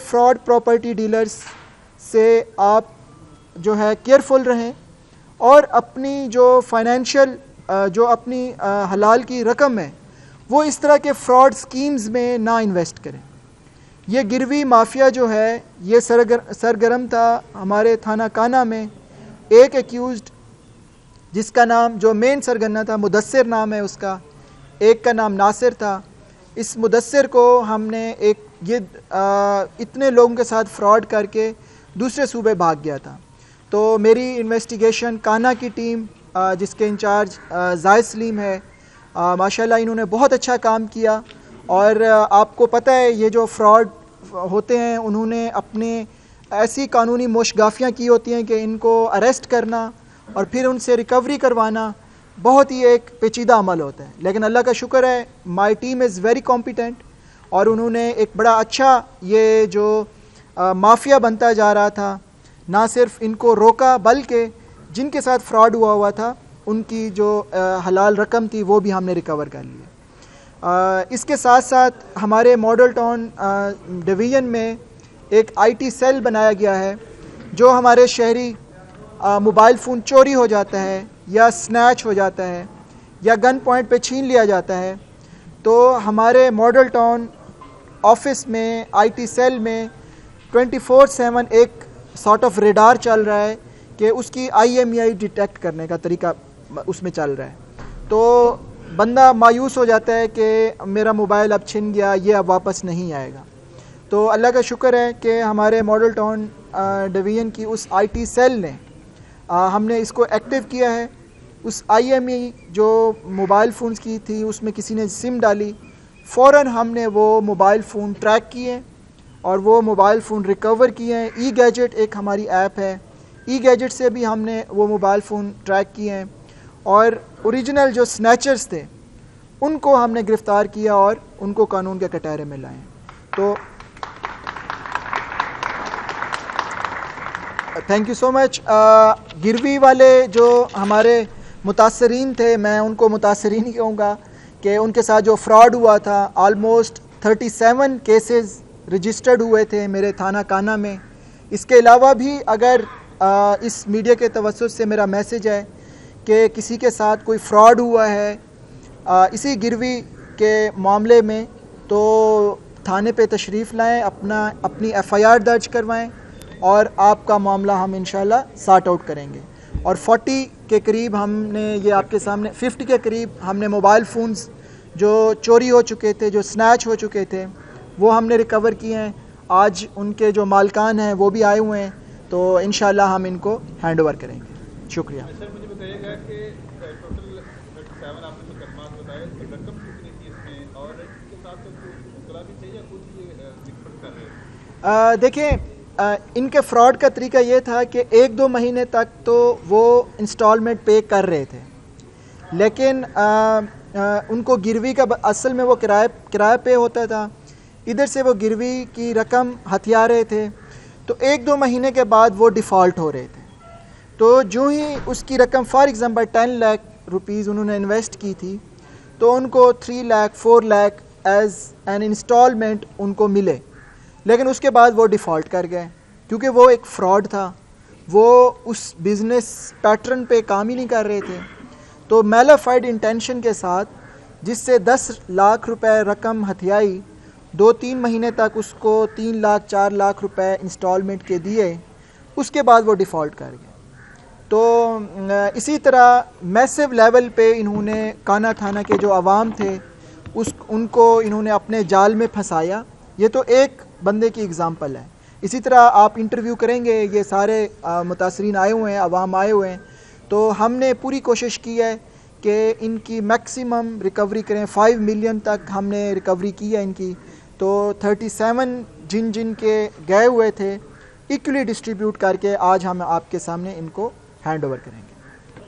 Fraud property dealers سے آپ جو ہے کیئرفل رہیں اور اپنی جو فائنینشیل جو اپنی حلال کی رقم ہے وہ اس طرح کے فراڈ سکیمز میں نہ انویسٹ کریں. یہ گروی مافیا جو ہے یہ سرگرم تھا ہمارے تھانہ کانا میں. ایک ایکیوزڈ جس کا نام جو مین سرگنا تھا مدثر نام ہے اس کا, ایک کا نام ناصر تھا. اس مدثر کو ہم نے اتنے لوگوں کے ساتھ فراڈ کر کے دوسرے صوبے بھاگ گیا تھا. تو میری انویسٹیگیشن کانا کی ٹیم جس کے انچارج زاہد سلیم ہے, ماشاءاللہ انہوں نے بہت اچھا کام کیا. اور آپ کو پتہ ہے یہ جو فراڈ ہوتے ہیں انہوں نے اپنے ایسی قانونی موشگافیاں کی ہوتی ہیں کہ ان کو اریسٹ کرنا اور پھر ان سے ریکوری کروانا بہت ہی ایک پیچیدہ عمل ہوتا ہے. لیکن اللہ کا شکر ہے my team is very competent, اور انہوں نے ایک بڑا اچھا یہ جو مافیا بنتا جا رہا تھا نہ صرف ان کو روکا بلکہ جن کے ساتھ فراڈ ہوا تھا ان کی جو حلال رقم تھی وہ بھی ہم نے ریکور کر لی. اس کے ساتھ ساتھ ہمارے ماڈل ٹاؤن ڈویژن میں ایک آئی ٹی سیل بنایا گیا ہے. جو ہمارے شہری موبائل فون چوری ہو جاتا ہے یا سنیچ ہو جاتا ہے یا گن پوائنٹ پہ چھین لیا جاتا ہے, تو ہمارے ماڈل ٹاؤن آفس میں آئی ٹی سیل میں 24/7 ایک سارٹ آف ریڈار چل رہا ہے کہ اس کی IMEI ڈیٹیکٹ کرنے کا طریقہ اس میں چل رہا ہے. تو بندہ مایوس ہو جاتا ہے کہ میرا موبائل اب چھن گیا, یہ اب واپس نہیں آئے گا. تو اللہ کا شکر ہے کہ ہمارے ماڈل ٹاؤن ڈویژن کی اس آئی ٹی سیل نے ہم نے اس کو ایکٹیو کیا ہے. اس IMEI جو موبائل فونز کی تھی اس میں کسی نے سم ڈالی, فوراً ہم نے وہ موبائل فون ٹریک کیے اور وہ موبائل فون ریکور کیے ہیں. ای گیجٹ ایک ہماری ایپ ہے, ای گیجٹ سے بھی ہم نے وہ موبائل فون ٹریک کیے ہیں اور اوریجنل جو سنیچرز تھے ان کو ہم نے گرفتار کیا اور ان کو قانون کے کٹہرے میں لائے. تو تھینک یو سو مچ. گروی والے جو ہمارے متاثرین تھے, میں ان کو متاثرین ہی کہوں گا کہ ان کے ساتھ جو فراڈ ہوا تھا, آلموسٹ 37 کیسز رجسٹرڈ ہوئے تھے میرے تھانہ کانا میں. اس کے علاوہ بھی اگر اس میڈیا کے توسط سے میرا میسج ہے کہ کسی کے ساتھ کوئی فراڈ ہوا ہے اسی گروی کے معاملے میں, تو تھانے پہ تشریف لائیں, اپنی FIR درج کروائیں اور آپ کا معاملہ ہم انشاءاللہ سارٹ آؤٹ کریں گے. اور 40 کے قریب ہم نے یہ آپ کے سامنے 50 کے قریب ہم نے موبائل فونز جو چوری ہو چکے تھے, جو سنیچ ہو چکے تھے, وہ ہم نے ریکور کیے ہیں. آج ان کے جو مالکان ہیں وہ بھی آئے ہوئے ہیں, تو انشاءاللہ ہم ان کو ہینڈ اوور کریں گے. شکریہ. سر مجھے بتائیے گا کہ ٹوٹل 37 آپ نے مقدمات بتائے, رقم کتنی تھی اس میں, اور اس کے ساتھ مطلع بھی تھے یا خود یہ ریکور کر رہے ہیں؟ دیکھیں ان کے فراڈ کا طریقہ یہ تھا کہ 1-2 مہینے تک تو وہ انسٹالمنٹ پے کر رہے تھے, لیکن ان کو گروی کا اصل میں وہ کرایہ پے ہوتا تھا, ادھر سے وہ گروی کی رقم ہتھیا رہے تھے, تو 1-2 مہینے کے بعد وہ ڈیفالٹ ہو رہے تھے. تو جو ہی اس کی رقم فار ایگزامپل 10 لاکھ روپیز انہوں نے انویسٹ کی تھی, تو ان کو 3 lakh 4 lakh as an instalment ان کو ملے, لیکن اس کے بعد وہ ڈیفالٹ کر گئے کیونکہ وہ ایک فراڈ تھا, وہ اس بزنس پیٹرن پہ کام ہی نہیں کر رہے تھے. تو میلافائڈ انٹینشن کے ساتھ جس سے 10 لاکھ روپے رقم ہتھیائی, 2-3 مہینے تک اس کو 3 لاکھ 4 لاکھ روپے انسٹالمنٹ کے دیے, اس کے بعد وہ ڈیفالٹ کر گئے. تو اسی طرح میسو لیول پہ انہوں نے کانا تھانہ کے جو عوام تھے ان کو انہوں نے اپنے جال میں پھنسایا. یہ تو ایک بندے کی اگزامپل ہے. اسی طرح آپ انٹرویو کریں گے, یہ سارے متاثرین آئے ہوئے ہیں, عوام آئے ہوئے ہیں, تو ہم نے پوری کوشش کی ہے کہ ان کی میکسیمم ریکوری کریں. 5 ملین تک ہم نے ریکوری کی ہے ان کی. تو 37 جن کے گئے ہوئے تھے ایکولی ڈسٹریبیوٹ کر کے آج ہم آپ کے سامنے ان کو ہینڈ اوور کریں گے.